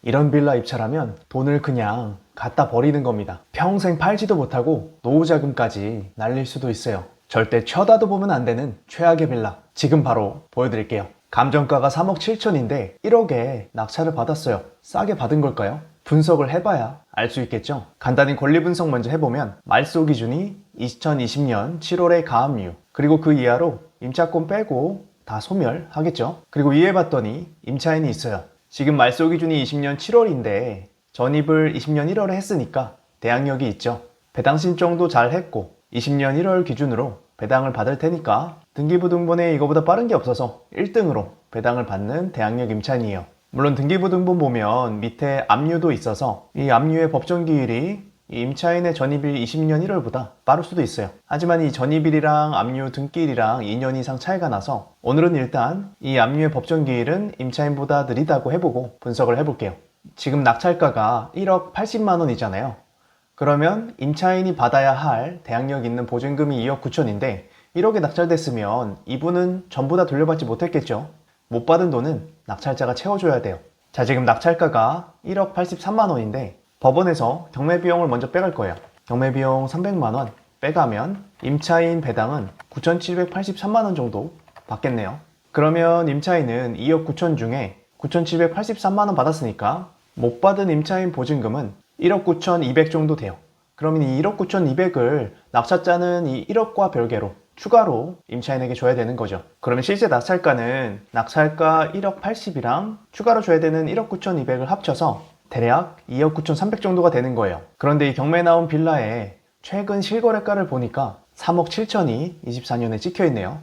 이런 빌라 입찰하면 돈을 그냥 갖다 버리는 겁니다. 평생 팔지도 못하고 노후자금까지 날릴 수도 있어요. 절대 쳐다도 보면 안 되는 최악의 빌라 지금 바로 보여드릴게요. 감정가가 3억 7천인데 1억에 낙찰을 받았어요. 싸게 받은 걸까요? 분석을 해봐야 알 수 있겠죠. 간단히 권리 분석 먼저 해보면 말소 기준이 2020년 7월에 가압류, 그리고 그 이하로 임차권 빼고 다 소멸하겠죠. 그리고 이해 봤더니 임차인이 있어요. 지금 말소 기준이 20년 7월인데 전입을 20년 1월에 했으니까 대항력이 있죠. 배당 신청도 잘 했고 20년 1월 기준으로 배당을 받을 테니까 등기부등본에 이거보다 빠른 게 없어서 1등으로 배당을 받는 대항력 임차인이에요. 물론 등기부등본 보면 밑에 압류도 있어서 이 압류의 법정기일이 이 임차인의 전입일 20년 1월보다 빠를 수도 있어요. 하지만 이 전입일이랑 압류 등기일이랑 2년 이상 차이가 나서 오늘은 일단 이 압류의 법정기일은 임차인보다 느리다고 해보고 분석을 해볼게요. 지금 낙찰가가 1억 80만 원이잖아요. 그러면 임차인이 받아야 할 대항력 있는 보증금이 2억 9천인데 1억에 낙찰됐으면 이분은 전부 다 돌려받지 못했겠죠. 못 받은 돈은 낙찰자가 채워줘야 돼요. 자, 지금 낙찰가가 1억 83만 원인데 법원에서 경매비용을 먼저 빼갈 거예요. 경매비용 300만 원 빼가면 임차인 배당은 9,783만 원 정도 받겠네요. 그러면 임차인은 2억 9천 중에 9,783만 원 받았으니까 못 받은 임차인 보증금은 1억 9,200 정도 돼요. 그러면 이 1억 9,200을 낙찰자는 이 1억과 별개로 추가로 임차인에게 줘야 되는 거죠. 그러면 실제 낙찰가는 낙찰가 1억 80이랑 추가로 줘야 되는 1억 9,200을 합쳐서 대략 2억 9,300 정도가 되는 거예요. 그런데 이 경매에 나온 빌라에 최근 실거래가를 보니까 3억 7천이 24년에 찍혀 있네요.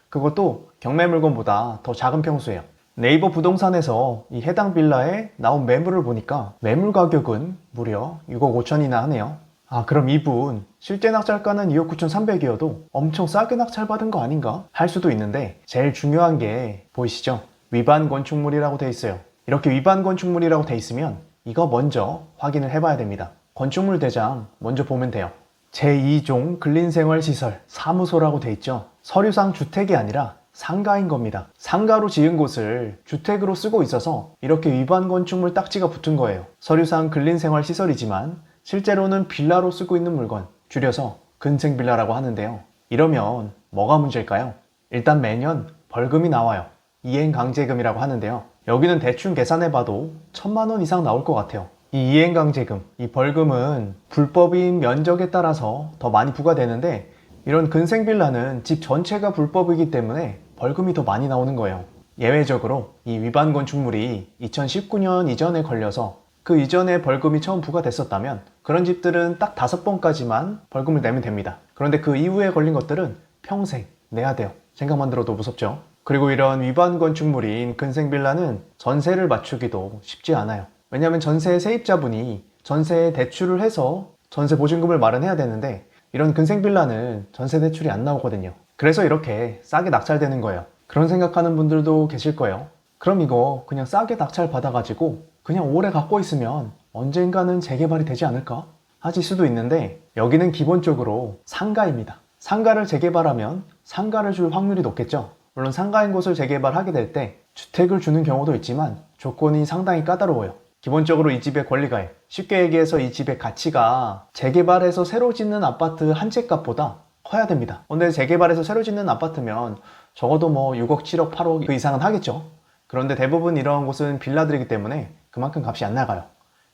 그것도 경매 물건보다 더 작은 평수예요. 네이버 부동산에서 이 해당 빌라에 나온 매물을 보니까 매물 가격은 무려 6억 5천이나 하네요. 아, 그럼 이분 실제 낙찰가는 2억 9,300이어도 엄청 싸게 낙찰받은 거 아닌가? 할 수도 있는데 제일 중요한 게 보이시죠? 위반 건축물이라고 돼 있어요. 이렇게 위반 건축물이라고 돼 있으면 이거 먼저 확인을 해봐야 됩니다. 건축물 대장 먼저 보면 돼요. 제2종 근린생활시설 사무소라고 돼 있죠. 서류상 주택이 아니라 상가인 겁니다. 상가로 지은 곳을 주택으로 쓰고 있어서 이렇게 위반 건축물 딱지가 붙은 거예요. 서류상 근린생활시설이지만 실제로는 빌라로 쓰고 있는 물건, 줄여서 근생빌라라고 하는데요. 이러면 뭐가 문제일까요? 일단 매년 벌금이 나와요. 이행강제금이라고 하는데요. 여기는 대충 계산해봐도 1,000만 원 이상 나올 것 같아요. 이 이행강제금, 이 벌금은 불법인 면적에 따라서 더 많이 부과되는데 이런 근생빌라는 집 전체가 불법이기 때문에 벌금이 더 많이 나오는 거예요. 예외적으로 이 위반 건축물이 2019년 이전에 걸려서 그 이전에 벌금이 처음 부과됐었다면 그런 집들은 딱 5번까지만 벌금을 내면 됩니다. 그런데 그 이후에 걸린 것들은 평생 내야 돼요. 생각만 들어도 무섭죠? 그리고 이런 위반 건축물인 근생빌라는 전세를 맞추기도 쉽지 않아요. 왜냐하면 전세 세입자분이 전세에 대출을 해서 전세 보증금을 마련해야 되는데 이런 근생빌라는 전세 대출이 안 나오거든요. 그래서 이렇게 싸게 낙찰되는 거예요. 그런 생각하는 분들도 계실 거예요. 그럼 이거 그냥 싸게 낙찰 받아가지고 그냥 오래 갖고 있으면 언젠가는 재개발이 되지 않을까? 하실 수도 있는데 여기는 기본적으로 상가입니다. 상가를 재개발하면 상가를 줄 확률이 높겠죠. 물론 상가인 곳을 재개발하게 될 때 주택을 주는 경우도 있지만 조건이 상당히 까다로워요. 기본적으로 이 집의 권리가액, 쉽게 얘기해서 이 집의 가치가 재개발해서 새로 짓는 아파트 한 채 값보다 커야 됩니다. 근데 재개발해서 새로 짓는 아파트면 적어도 뭐 6억, 7억, 8억 그 이상은 하겠죠. 그런데 대부분 이런 곳은 빌라들이기 때문에 그만큼 값이 안 나가요.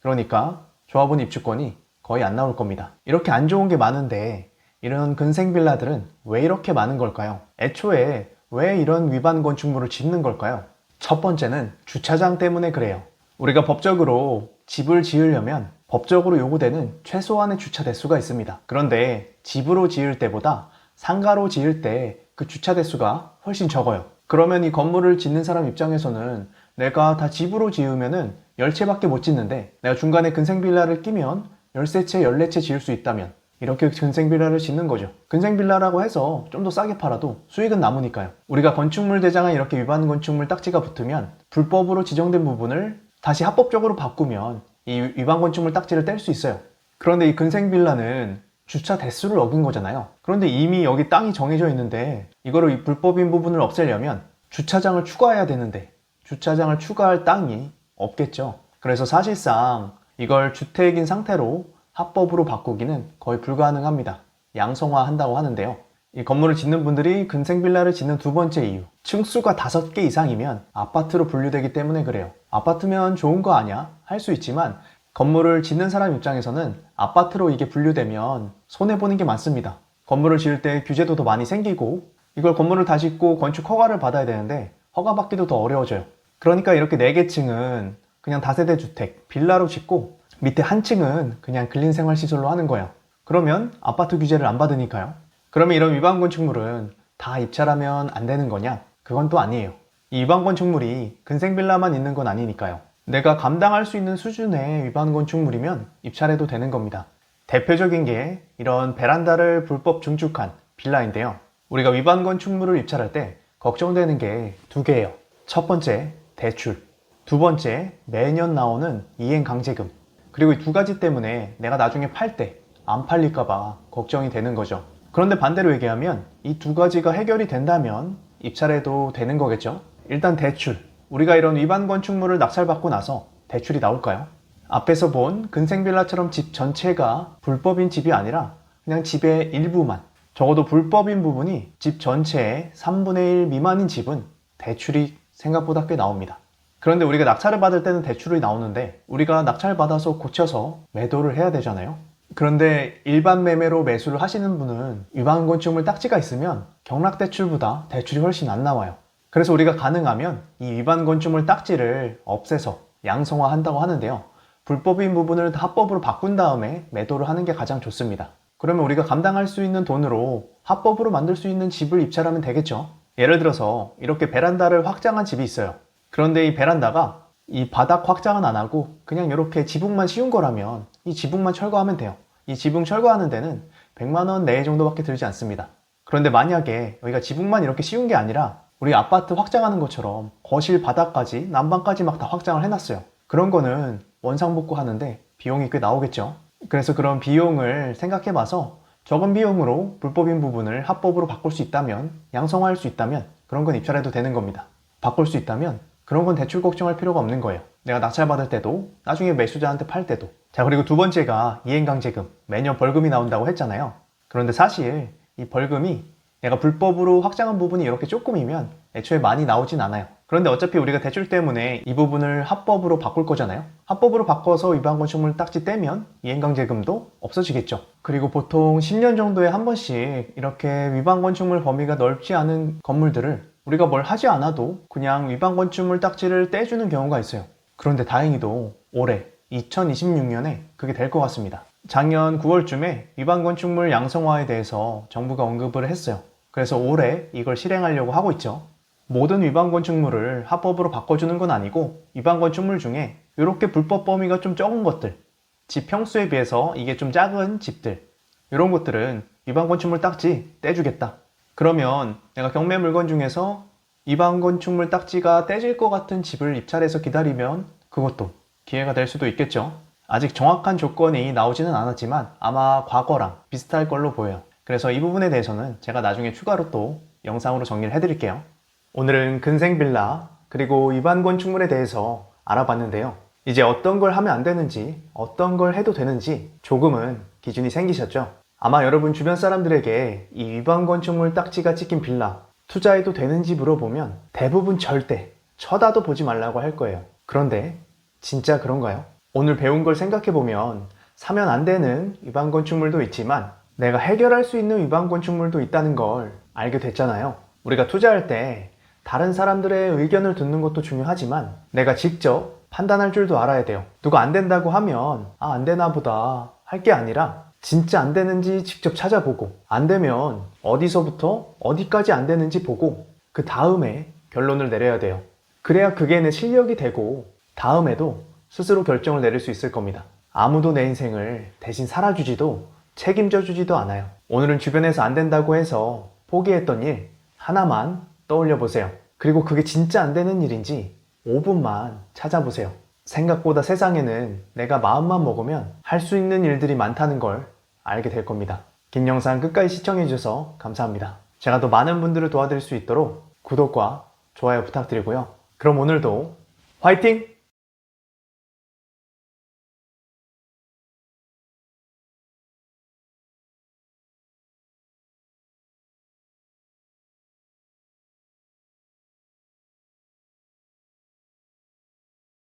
그러니까 조합원 입주권이 거의 안 나올 겁니다. 이렇게 안 좋은 게 많은데 이런 근생 빌라들은 왜 이렇게 많은 걸까요? 애초에 왜 이런 위반 건축물을 짓는 걸까요? 첫 번째는 주차장 때문에 그래요. 우리가 법적으로 집을 지으려면 법적으로 요구되는 최소한의 주차 대수가 있습니다. 그런데 집으로 지을 때보다 상가로 지을 때 그 주차 대수가 훨씬 적어요. 그러면 이 건물을 짓는 사람 입장에서는 내가 다 집으로 지으면은 10채밖에 못 짓는데 내가 중간에 근생빌라를 끼면 13채, 14채 지을 수 있다면 이렇게 근생빌라를 짓는 거죠. 근생빌라라고 해서 좀 더 싸게 팔아도 수익은 남으니까요. 우리가 건축물 대장에 이렇게 위반 건축물 딱지가 붙으면 불법으로 지정된 부분을 다시 합법적으로 바꾸면 이 위반 건축물 딱지를 뗄 수 있어요. 그런데 이 근생빌라는 주차 대수를 어긴 거잖아요. 그런데 이미 여기 땅이 정해져 있는데 이거를 이 불법인 부분을 없애려면 주차장을 추가해야 되는데 주차장을 추가할 땅이 없겠죠. 그래서 사실상 이걸 주택인 상태로 합법으로 바꾸기는 거의 불가능합니다. 양성화한다고 하는데요. 이 건물을 짓는 분들이 근생빌라를 짓는 두 번째 이유, 층수가 5개 이상이면 아파트로 분류되기 때문에 그래요. 아파트면 좋은 거 아냐? 할 수 있지만 건물을 짓는 사람 입장에서는 아파트로 이게 분류되면 손해보는 게 많습니다. 건물을 지을 때 규제도 더 많이 생기고 이걸 건물을 다 짓고 건축 허가를 받아야 되는데 허가 받기도 더 어려워져요. 그러니까 이렇게 4개 층은 그냥 다세대 주택, 빌라로 짓고 밑에 한 층은 그냥 근린생활시설로 하는 거예요. 그러면 아파트 규제를 안 받으니까요. 그러면 이런 위반 건축물은 다 입찰하면 안 되는 거냐? 그건 또 아니에요. 이 위반 건축물이 근생빌라만 있는 건 아니니까요. 내가 감당할 수 있는 수준의 위반 건축물이면 입찰해도 되는 겁니다. 대표적인 게 이런 베란다를 불법 증축한 빌라인데요. 우리가 위반 건축물을 입찰할 때 걱정되는 게 2개예요. 첫 번째, 대출. 두 번째, 매년 나오는 이행강제금. 그리고 이 2가지 때문에 내가 나중에 팔 때 안 팔릴까봐 걱정이 되는 거죠. 그런데 반대로 얘기하면 이 2가지가 해결이 된다면 입찰해도 되는 거겠죠? 일단 대출. 우리가 이런 위반 건축물을 낙찰받고 나서 대출이 나올까요? 앞에서 본 근생빌라처럼 집 전체가 불법인 집이 아니라 그냥 집의 일부만, 적어도 불법인 부분이 집 전체의 3분의 1 미만인 집은 대출이 생각보다 꽤 나옵니다. 그런데 우리가 낙찰을 받을 때는 대출이 나오는데 우리가 낙찰받아서 고쳐서 매도를 해야 되잖아요. 그런데 일반 매매로 매수를 하시는 분은 위반 건축물 딱지가 있으면 경락대출보다 대출이 훨씬 안 나와요. 그래서 우리가 가능하면 이 위반 건축물 딱지를 없애서 양성화한다고 하는데요. 불법인 부분을 합법으로 바꾼 다음에 매도를 하는 게 가장 좋습니다. 그러면 우리가 감당할 수 있는 돈으로 합법으로 만들 수 있는 집을 입찰하면 되겠죠. 예를 들어서 이렇게 베란다를 확장한 집이 있어요. 그런데 이 베란다가 이 바닥 확장은 안 하고 그냥 이렇게 지붕만 씌운 거라면 이 지붕만 철거하면 돼요. 이 지붕 철거하는 데는 100만 원 내외 정도밖에 들지 않습니다. 그런데 만약에 여기가 지붕만 이렇게 씌운 게 아니라 우리 아파트 확장하는 것처럼 거실 바닥까지 난방까지 막 다 확장을 해놨어요. 그런 거는 원상복구 하는데 비용이 꽤 나오겠죠. 그래서 그런 비용을 생각해봐서 적은 비용으로 불법인 부분을 합법으로 바꿀 수 있다면, 양성화할 수 있다면 그런 건 입찰해도 되는 겁니다. 바꿀 수 있다면 그런 건 대출 걱정할 필요가 없는 거예요. 내가 낙찰받을 때도 나중에 매수자한테 팔 때도. 자, 그리고 두 번째가 이행강제금. 매년 벌금이 나온다고 했잖아요. 그런데 사실 이 벌금이 내가 불법으로 확장한 부분이 이렇게 조금이면 애초에 많이 나오진 않아요. 그런데 어차피 우리가 대출 때문에 이 부분을 합법으로 바꿀 거잖아요. 합법으로 바꿔서 위반 건축물 딱지 떼면 이행강제금도 없어지겠죠. 그리고 보통 10년 정도에 한 번씩 이렇게 위반 건축물 범위가 넓지 않은 건물들을 우리가 뭘 하지 않아도 그냥 위반 건축물 딱지를 떼주는 경우가 있어요. 그런데 다행히도 올해 2026년에 그게 될 것 같습니다. 작년 9월쯤에 위반 건축물 양성화에 대해서 정부가 언급을 했어요. 그래서 올해 이걸 실행하려고 하고 있죠. 모든 위반 건축물을 합법으로 바꿔주는 건 아니고 위반 건축물 중에 이렇게 불법 범위가 좀 적은 것들, 집 평수에 비해서 이게 좀 작은 집들, 이런 것들은 위반 건축물 딱지 떼주겠다. 그러면 내가 경매 물건 중에서 위반 건축물 딱지가 떼질 것 같은 집을 입찰해서 기다리면 그것도 기회가 될 수도 있겠죠. 아직 정확한 조건이 나오지는 않았지만 아마 과거랑 비슷할 걸로 보여요. 그래서 이 부분에 대해서는 제가 나중에 추가로 또 영상으로 정리를 해드릴게요. 오늘은 근생빌라 그리고 위반 건축물에 대해서 알아봤는데요. 이제 어떤 걸 하면 안 되는지 어떤 걸 해도 되는지 조금은 기준이 생기셨죠? 아마 여러분 주변 사람들에게 이 위반 건축물 딱지가 찍힌 빌라 투자해도 되는지 물어보면 대부분 절대 쳐다도 보지 말라고 할 거예요. 그런데 진짜 그런가요? 오늘 배운 걸 생각해보면 사면 안 되는 위반 건축물도 있지만 내가 해결할 수 있는 위반 건축물도 있다는 걸 알게 됐잖아요. 우리가 투자할 때 다른 사람들의 의견을 듣는 것도 중요하지만 내가 직접 판단할 줄도 알아야 돼요. 누가 안 된다고 하면 안 되나 보다 할 게 아니라 진짜 안 되는지 직접 찾아보고 안 되면 어디서부터 어디까지 안 되는지 보고 그 다음에 결론을 내려야 돼요. 그래야 그게 내 실력이 되고 다음에도 스스로 결정을 내릴 수 있을 겁니다. 아무도 내 인생을 대신 살아주지도 책임져 주지도 않아요. 오늘은 주변에서 안 된다고 해서 포기했던 일 하나만 떠올려 보세요. 그리고 그게 진짜 안 되는 일인지 5분만 찾아보세요. 생각보다 세상에는 내가 마음만 먹으면 할 수 있는 일들이 많다는 걸 알게 될 겁니다. 긴 영상 끝까지 시청해 주셔서 감사합니다. 제가 더 많은 분들을 도와드릴 수 있도록 구독과 좋아요 부탁드리고요. 그럼 오늘도 화이팅!